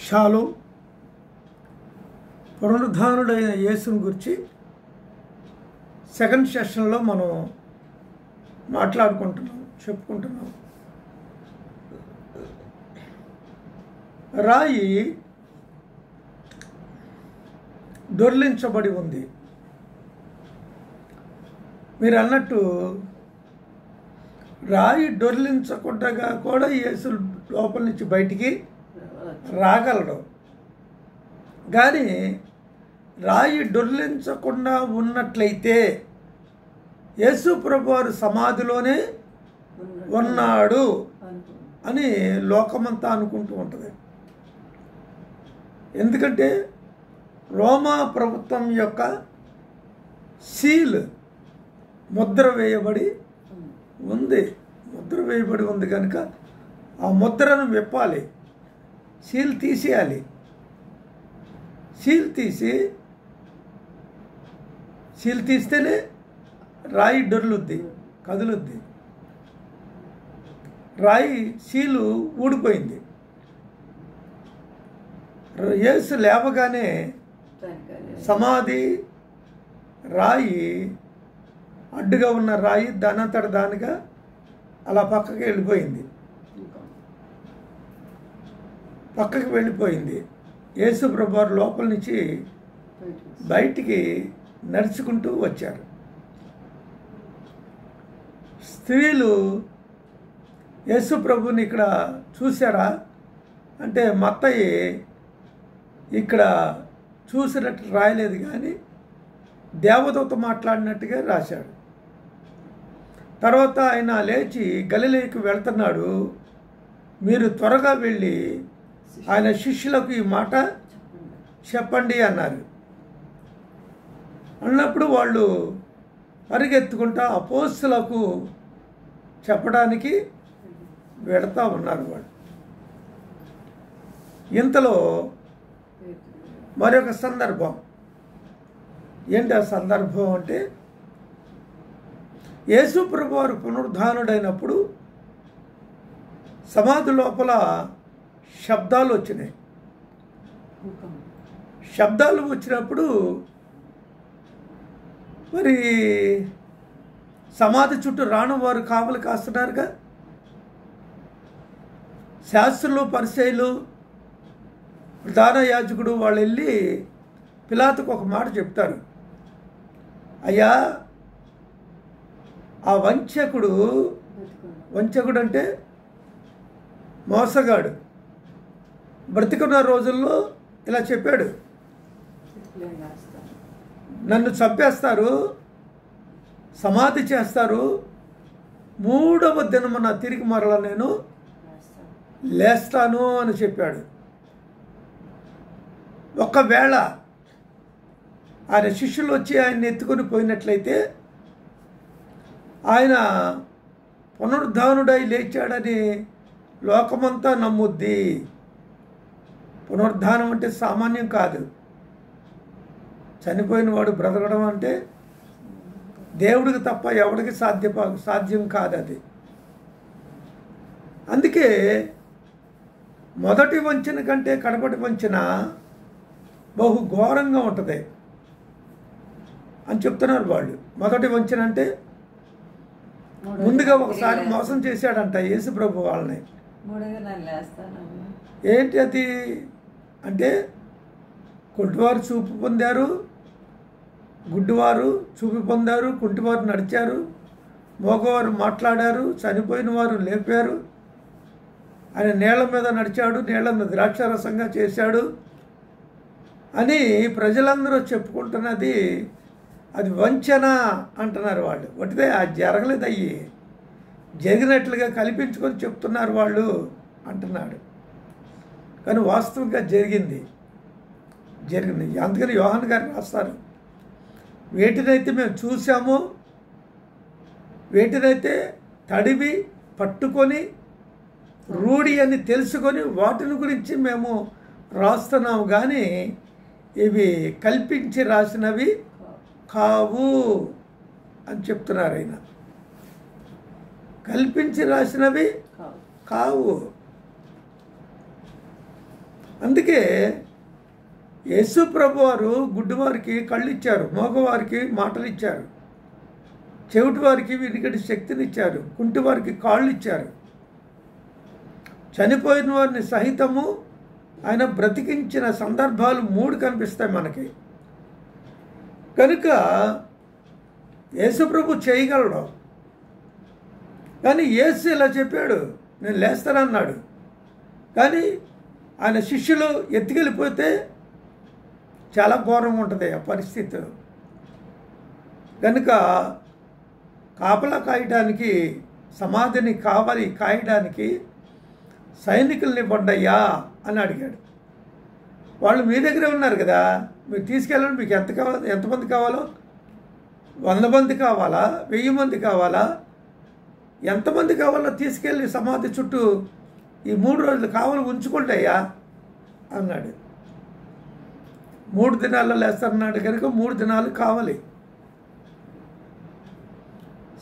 Shallow పునరుద్ధానుడైన యేసుని గురించి second సెషన్లో మనం చెప్పుకుంటున్నాం. రాయి దొర్లించబడి ఉంది. మీరు అన్నట్టు రాయి దొర్లించకుండా కూడా యేసు లోపల నుంచి బయటికి రాగలడు. కానీ రాయి దొర్లించకుండా ఉన్నట్లయితే యేసు ప్రభువారు సమాధిలోనే ఉన్నాడు అని లోకమంతా అనుకుంటూ ఉంటుంది. ఎందుకంటే రోమా ప్రభుత్వం యొక్క సీల్ ముద్ర వేయబడి ఉంది కనుక ఆ ముద్రను విప్పాలి, సీల్ తీసేయాలి. సీల్ తీస్తేనే రాయి డొర్లుద్ది, కదులుద్ది. రాయి సీలు ఊడిపోయింది. యేసు లేవగానే సమాధి రాయి అడ్డుగా ఉన్న రాయి దానంతట దానిగా అలా పక్కకి వెళ్ళిపోయింది. యేసు ప్రభువారు లోపల నుంచి బయటికి నడుచుకుంటూ వచ్చారు. స్త్రీలు యేసు ప్రభుని ఇక్కడ చూసారా అంటే మత్తయి ఇక్కడ చూసినట్టు రాయలేదు, కానీ దేవదూత మాట్లాడినట్టుగా రాశాడు. తర్వాత ఆయన లేచి గలిలయకు వెళ్తున్నాడు. మీరు త్వరగా వెళ్ళి ఆయన శిష్యులకు ఈ మాట చెప్పండి అన్నప్పుడు వాళ్ళు పరిగెత్తుకుంటా అపోస్తలులకు చెప్పడానికి వెడతా ఉన్నారు. వాళ్ళు ఇంతలో మరొక సందర్భం. ఏంటి ఆ సందర్భం అంటే, యేసు ప్రభువారు పునరుద్ధానుడైనప్పుడు సమాధి లోపల శబ్దాలు వచ్చినాయి. శబ్దాలు వచ్చినప్పుడు మరి సమాధి చుట్టూ వారు కావలి కాస్తున్నారుగా. శాస్త్రులు, పరిసయ్యులు, ప్రధాన యాజకుడు వాళ్ళు వెళ్ళి పిలాతుకు ఒక మాట చెప్తారు. అయ్యా, ఆ వంచకుడు అంటే మోసగాడు బ్రతికున్న రోజుల్లో ఇలా చెప్పాడు, నన్ను చంపేస్తారు, సమాధి చేస్తారు, 3వ దినమున తిరిగి మరలా నేను లేస్తాను అని చెప్పాడు. ఒకవేళ ఆయన శిష్యులు వచ్చి ఆయన్ని ఎత్తుకొని పోయినట్లయితే ఆయన పునరుద్ధానుడై లేచాడని లోకమంతా నమ్ముద్ది. పునరుద్ధానం అంటే సామాన్యం కాదు. చనిపోయిన వాడు బ్రతకడం అంటే దేవుడికి తప్ప ఎవడికి సాధ్యం కాదు అది. అందుకే మొదటి వంచన కంటే కడపటి వంచన బహు ఘోరంగా ఉంటుంది అని చెప్తున్నారు వాళ్ళు. మొదటి వంచన అంటే ముందుగా ఒకసారి మోసం చేశాడంట యేసు ప్రభు వాళ్ళని. ఏంటి అది అంటే, కుంటివారు చూపు పొందారు, గుడ్డివారు చూపు పొందారు, కుంటివారు నడిచారు, మోగవారు మాట్లాడారు, చనిపోయిన వారు లేపారు, ఆయన నీళ్ల మీద నడిచాడు, నీళ్లను ద్రాక్షారసంగా చేశాడు అని ప్రజలందరూ చెప్పుకుంటున్నది అది వంచన అంటున్నారు వాళ్ళు. ఒకటిదే అది జరగలేదు, అయ్యి జరిగినట్లుగా కల్పించుకొని చెప్తున్నారు వాళ్ళు అంటున్నాడు. కానీ వాస్తవంగా జరిగింది. అందుకని యోహాను గారు రాస్తారు, వేటినైతే మేము చూసామో, వేటినైతే తడివి పట్టుకొని రూఢి అని తెలుసుకొని వాటిని గురించి మేము రాస్తున్నాము, కానీ ఇవి కల్పించి రాసినవి కావు అని చెప్తున్నారు ఆయన. కల్పించి రాసినవి కావు. అందుకే యేసు ప్రభు వారు గుడ్డివారికి కళ్ళు ఇచ్చారు, మోగవారికి మాటలు ఇచ్చారు, చెవిటి వారికి వినికిడి శక్తిని ఇచ్చారు, కుంటి వారికి కాళ్ళు ఇచ్చారు, చనిపోయిన వారిని సహితము ఆయన బ్రతికించిన సందర్భాలు 3 కనిపిస్తాయి మనకి. కనుక యేసు ప్రభు చేయగలడు. కానీ యేసు ఇలా చెప్పాడు, నేను లేస్తానన్నాడు. కానీ ఆయన శిష్యులు ఎత్తుకెళ్ళిపోతే చాలా ఘోరంగా ఉంటుంది ఆ పరిస్థితి. కనుక కాపలా కాయడానికి, సమాధిని కాయడానికి సైనికుల్ని ఇవ్వండయ్యా అని అడిగాడు. వాళ్ళు మీ దగ్గరే ఉన్నారు కదా, మీరు తీసుకెళ్ళండి. మీకు ఎంతమంది కావాలో, 100 మంది కావాలా, 1000 మంది కావాలా, ఎంతమంది కావాలో తీసుకెళ్ళి సమాధి చుట్టూ ఈ 3 రోజులు కావాలి ఉంచుకోండి అయ్యా అన్నాడు. 3 దినాల్లో లేస్తారన్నాడు కనుక 3 దినాలు కావాలి.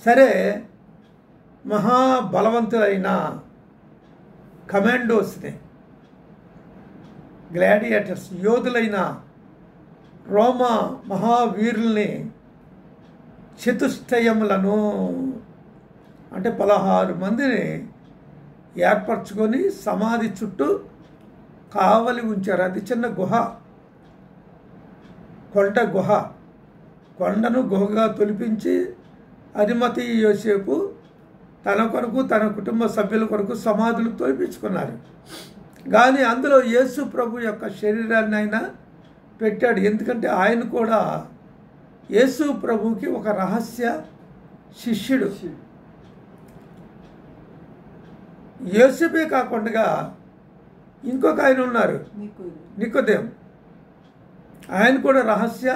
సరే, మహాబలవంతులైన కమాండోస్ని, గ్లాడియేటర్స్, యోధులైన రోమా మహావీరుల్ని, చతుష్టయములను అంటే 16 మందిని ఏర్పరచుకొని సమాధి చుట్టూ కావలి ఉంచారు. అది చిన్న గుహ, కొండను గుహగా తొలిపించి అరిమతి యోసేపు తన కొరకు తన కుటుంబ సభ్యుల కొరకు సమాధులు తొలిపించుకున్నారు. కానీ అందులో యేసు ప్రభు యొక్క శరీరాన్ని ఆయన పెట్టాడు. ఎందుకంటే ఆయన కూడా యేసు ప్రభుకి ఒక రహస్య శిష్యుడు. యోసేపే కాకుండా ఇంకొక ఆయన ఉన్నారు, నికోదేము. ఆయన కూడా రహస్య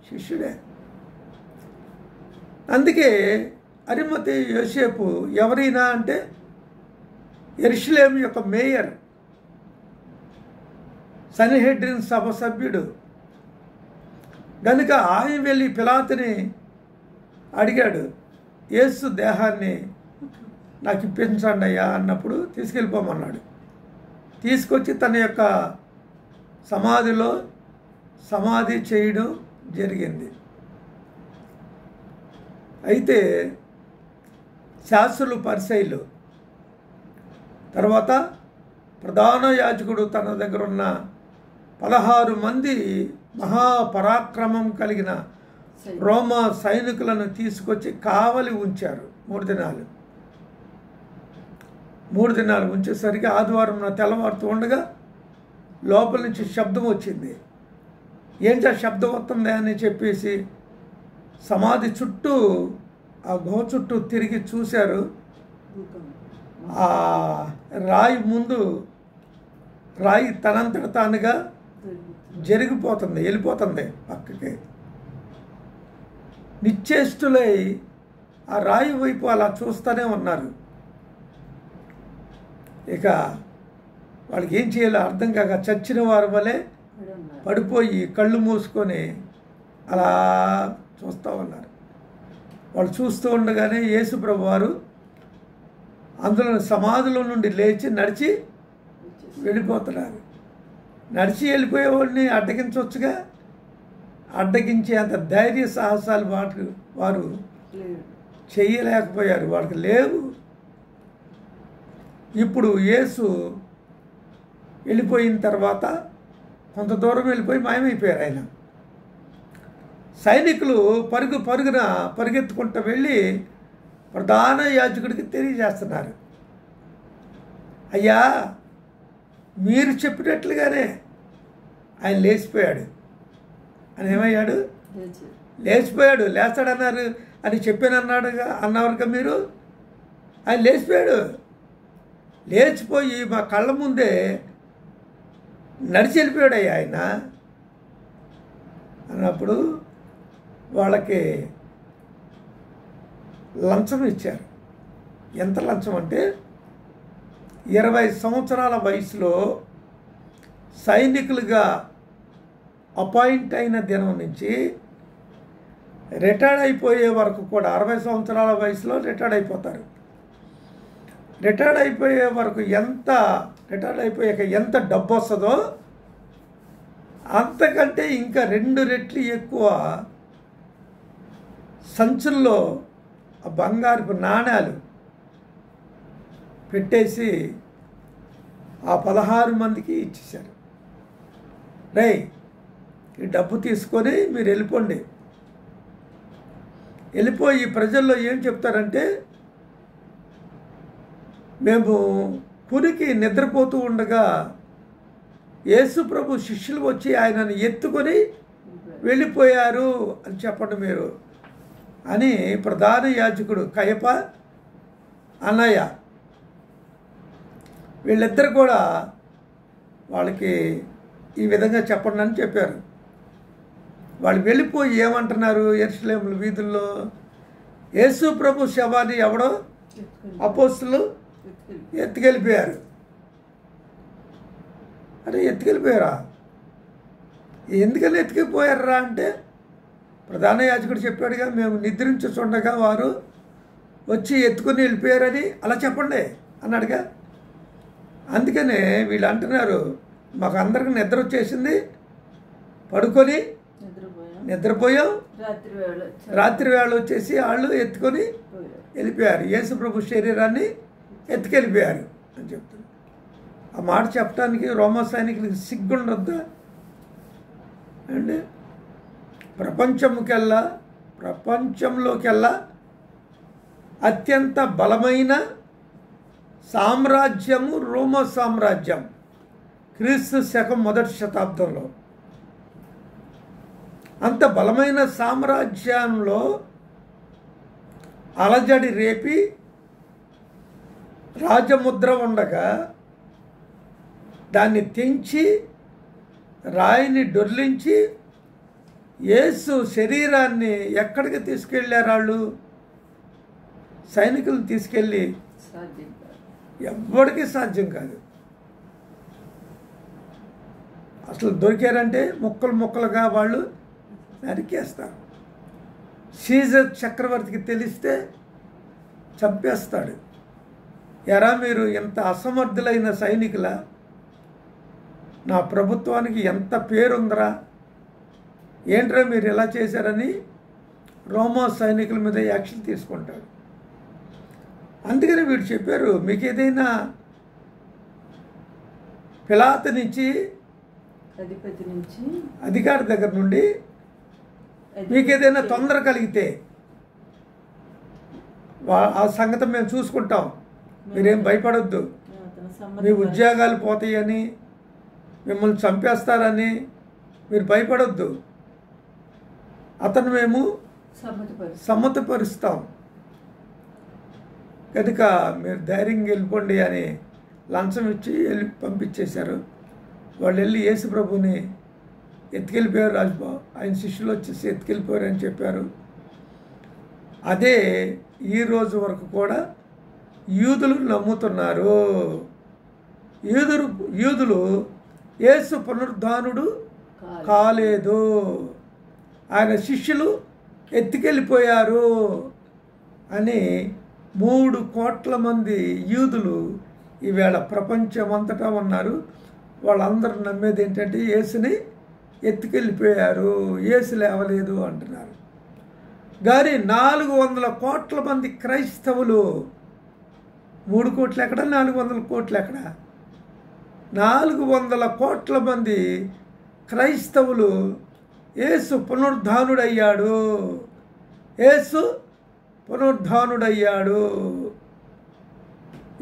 శిష్యుడే. అందుకే అరిమతి యోసేపు ఎవరైనా అంటే యెరూషలేము యొక్క మేయర్, సన్హెడ్రిన్ సభ సభ్యుడు. కనుక ఆయన వెళ్ళి పిలాతుని అడిగాడు, యేసు దేహాన్ని నాకు ఇప్పించండి అయ్యా అన్నప్పుడు తీసుకెళ్ళిపోమన్నాడు. తీసుకొచ్చి తన యొక్క సమాధిలో సమాధి చేయడం జరిగింది. అయితే శాస్త్రులు, పరిసయ్యులు, తర్వాత ప్రధాన యాజకుడు తన దగ్గర ఉన్న 16 మంది మహాపరాక్రమం కలిగిన రోమా సైనికులను తీసుకొచ్చి కావలి ఉంచారు 3 దినాలు. 3 దినాలు ఉంచేసరికి ఆదివారం తెల్లవారుతూ ఉండగా లోపల నుంచి శబ్దం వచ్చింది. ఏంటి ఆ శబ్దం వస్తుంది అని చెప్పేసి సమాధి చుట్టూ, ఆ గుహ చుట్టూ తిరిగి చూశారు. ఆ రాయి ముందు రాయి తనంతట తానుగా జరిగిపోతుంది, వెళ్ళిపోతుంది పక్కకి. నిశ్చేష్టులై ఆ రాయి వైపు అలా చూస్తూనే ఉన్నారు. ఇక వాళ్ళకి ఏం చేయాలో అర్థం కాక చచ్చిన వారి వలె పడిపోయి కళ్ళు మూసుకొని అలా చూస్తూ ఉన్నారు. వాళ్ళు చూస్తూ ఉండగానే యేసు ప్రభు వారు అందులో సమాధిలో నుండి లేచి నడిచి వెళ్ళిపోతున్నారు. నడిచి వెళ్ళిపోయేవాడిని అడ్డగించవచ్చుగా, అడ్డగించే అంత ధైర్య సాహసాలు వారు చేయలేకపోయారు, వాళ్ళకి లేవు. ఇప్పుడు యేసు వెళ్ళిపోయిన తర్వాత కొంత దూరం వెళ్ళిపోయి మాయమైపోయారు ఆయన. సైనికులు పరుగున పరిగెత్తుకుంటూ వెళ్ళి ప్రధాన యాజకుడికి తెలియజేస్తున్నారు, అయ్యా మీరు చెప్పినట్లుగానే ఆయన లేచిపోయాడు అని. ఏమయ్యాడు? లేచిపోయాడు. లేస్తాడన్నారు అని అన్నవారుగా మీరు, ఆయన లేచిపోయాడు. లేచిపోయి మా కళ్ళ ముందే నడిచి వెళ్ళిపోయాడు అయ్యా ఆయన అన్నప్పుడు వాళ్ళకి లంచం ఇచ్చారు. ఎంత లంచం అంటే 20 సంవత్సరాల వయసులో సైనికులుగా అపాయింట్ అయిన దినం నుంచి రిటైర్డ్ అయిపోయే వరకు కూడా 60 సంవత్సరాల వయసులో రిటైర్డ్ అయిపోతారు. రిటైర్డ్ అయిపోయే వరకు ఎంత రిటైర్డ్ అయిపోయాక ఎంత డబ్బు వస్తుందో అంతకంటే ఇంకా 2 రెట్లు ఎక్కువ సంచుల్లో ఆ బంగారపు నాణ్యాలు పెట్టేసి ఆ 16 మందికి ఇచ్చేశారు. రే, ఈ డబ్బు తీసుకొని మీరు వెళ్ళిపోండి. వెళ్ళిపోయి ప్రజల్లో ఏం చెప్తారంటే, మేము కురికి నిద్రపోతూ ఉండగా యేసు ప్రభు శిష్యులు వచ్చి ఆయనను ఎత్తుకొని వెళ్ళిపోయారు అని చెప్పండి మీరు అని ప్రధాన యాజకుడు కయప, అన్నయ్య వీళ్ళిద్దరు కూడా వాళ్ళకి ఈ విధంగా చెప్పండి అని చెప్పారు. వాళ్ళు వెళ్ళిపోయి ఏమంటున్నారు, యెరూషలేము వీధుల్లో యేసు ప్రభు శవాన్ని ఎవడో అపోస్తులు ఎత్తుకెళ్ళిపోయారు. అరే, ఎత్తుకెళ్ళిపోయారా? ఎందుకని ఎత్తుకెళ్ళిపోయారా అంటే ప్రధాన యాజకుడు చెప్పాడుగా, మేము నిద్రించుచుండగా వారు వచ్చి ఎత్తుకొని వెళ్ళిపోయారని అలా చెప్పండి అన్నాడుగా. అందుకనే వీళ్ళు అంటున్నారు, మాకు అందరికి నిద్ర వచ్చేసింది, పడుకొని నిద్రపోయాం, రాత్రి వేళ వచ్చేసి వాళ్ళు ఎత్తుకొని వెళ్ళిపోయారు, యేసు ప్రభు శరీరాన్ని ఎత్తుకెళ్ళిపోయారు అని చెప్తున్నారు. ఆ మాట చెప్పడానికి రోమా సైనికులకి సిగ్గుండొద్దా అండి? ప్రపంచంలోకెల్లా అత్యంత బలమైన సామ్రాజ్యము రోమా సామ్రాజ్యం. క్రీస్తు శకం 1వ శతాబ్దంలో అంత బలమైన సామ్రాజ్యంలో అలజడి రేపి రాజముద్ర ఉండగా దాన్ని తెంచి రాయిని డొర్లించి యేసు శరీరాన్ని ఎక్కడికి తీసుకెళ్ళారు? వాళ్ళు సైనికులు తీసుకెళ్ళి ఎవ్వడికి సాధ్యం కాదు. అసలు దొరికారంటే ముక్కలు ముక్కలుగా వాళ్ళు నరికేస్తారు. సీజర్ చక్రవర్తికి తెలిస్తే చంపేస్తాడు. ఎరా, మీరు ఎంత అసమర్థులైన సైనికుల, నా ప్రభుత్వానికి ఎంత పేరుందరా, ఏంట్రా మీరు ఎలా చేశారని రోమా సైనికుల మీద యాక్షన్ తీసుకుంటాడు. అందుకని వీడు చెప్పారు, మీకు ఏదైనా పిలాతు నుంచి అధికారి దగ్గర నుండి మీకు ఏదైనా తొందర కలిగితే ఆ సంగతి మేము చూసుకుంటాం, మీరేం భయపడొద్దు, మీ ఉద్యోగాలు పోతాయని, మిమ్మల్ని చంపేస్తారని మీరు భయపడొద్దు, అతను మేము సమ్మతపరుస్తాం, కనుక మీరు ధైర్యంగా వెళ్ళిపోండి అని లంచం ఇచ్చి పంపించేశారు. వాళ్ళు వెళ్ళి యేసు ప్రభుని ఎత్తుకెళ్ళిపోయారు. రాజుబాబు ఆయన శిష్యులు వచ్చేసి ఎత్తుకెళ్ళిపోయారు అని చెప్పారు. అదే ఈరోజు వరకు కూడా యూదులు నమ్ముతున్నారు. యూదులు యేసు పునరుద్ధానుడు కాలేదు, ఆయన శిష్యులు ఎత్తుకెళ్ళిపోయారు అని 3 కోట్ల మంది యూదులు ఈవేళ ప్రపంచమంతటా ఉన్నారు. వాళ్ళందరూ నమ్మేది ఏంటంటే యేసుని ఎత్తుకెళ్ళిపోయారు, యేసు లేవలేదు అంటున్నారు. కానీ 400 కోట్ల మంది క్రైస్తవులు, 3 కోట్లు ఎక్కడ, 400 కోట్లు ఎక్కడ, 400 కోట్ల మంది క్రైస్తవులు యేసు పునరుద్ధానుడయ్యాడు, యేసు పునరుద్ధానుడయ్యాడు,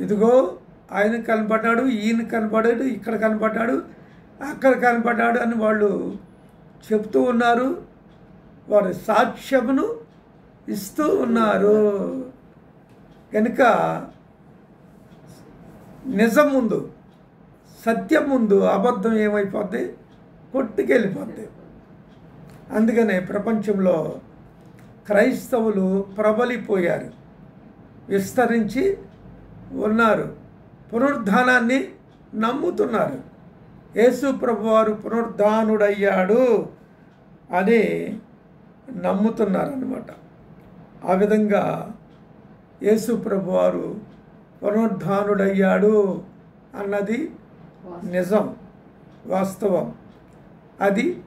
ఇదిగో ఆయన కనపడ్డాడు, ఈయన కనపడ్డాడు, ఇక్కడ కనపడ్డాడు, అక్కడ కనపడ్డాడు అని వాళ్ళు చెప్తూ ఉన్నారు. వారి సాక్ష్యమును ఇస్తూ ఉన్నారు. కనుక నిజం ముందు, సత్యం ముందు అబద్ధం ఏమైపోద్ది? కొట్టుకెళ్ళిపోద్ది. అందుకనే ప్రపంచంలో క్రైస్తవులు ప్రబలిపోయారు, విస్తరించి ఉన్నారు, పునరుద్ధానాన్ని నమ్ముతున్నారు. యేసు ప్రభువారు పునరుద్ధానుడయ్యాడు అని నమ్ముతున్నారన్నమాట. ఆ విధంగా యేసు ప్రభువారు పునరుద్ధానుడయ్యాడు అన్నది నిజం, వాస్తవం, అది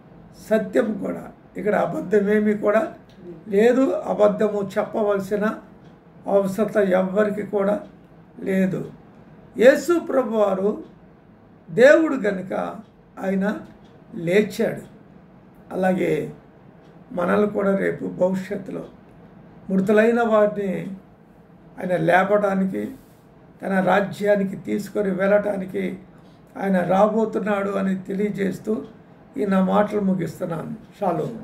సత్యం కూడా. ఇక్కడ అబద్ధమేమీ కూడా లేదు. అబద్ధము చెప్పవలసిన అవసరత ఎవ్వరికి కూడా లేదు. యేసు ప్రభువారు దేవుడు కనుక ఆయన లేచాడు. అలాగే మనల్ని కూడా రేపు భవిష్యత్తులో మృతులైన వారిని ఆయన లేపడానికి, తన రాజ్యానికి తీసుకొని వెళ్ళటానికి ఆయన రాబోతున్నాడు అని తెలియజేస్తూ ఈ నా మాటలు ముగిస్తున్నాను. షాలోమ్.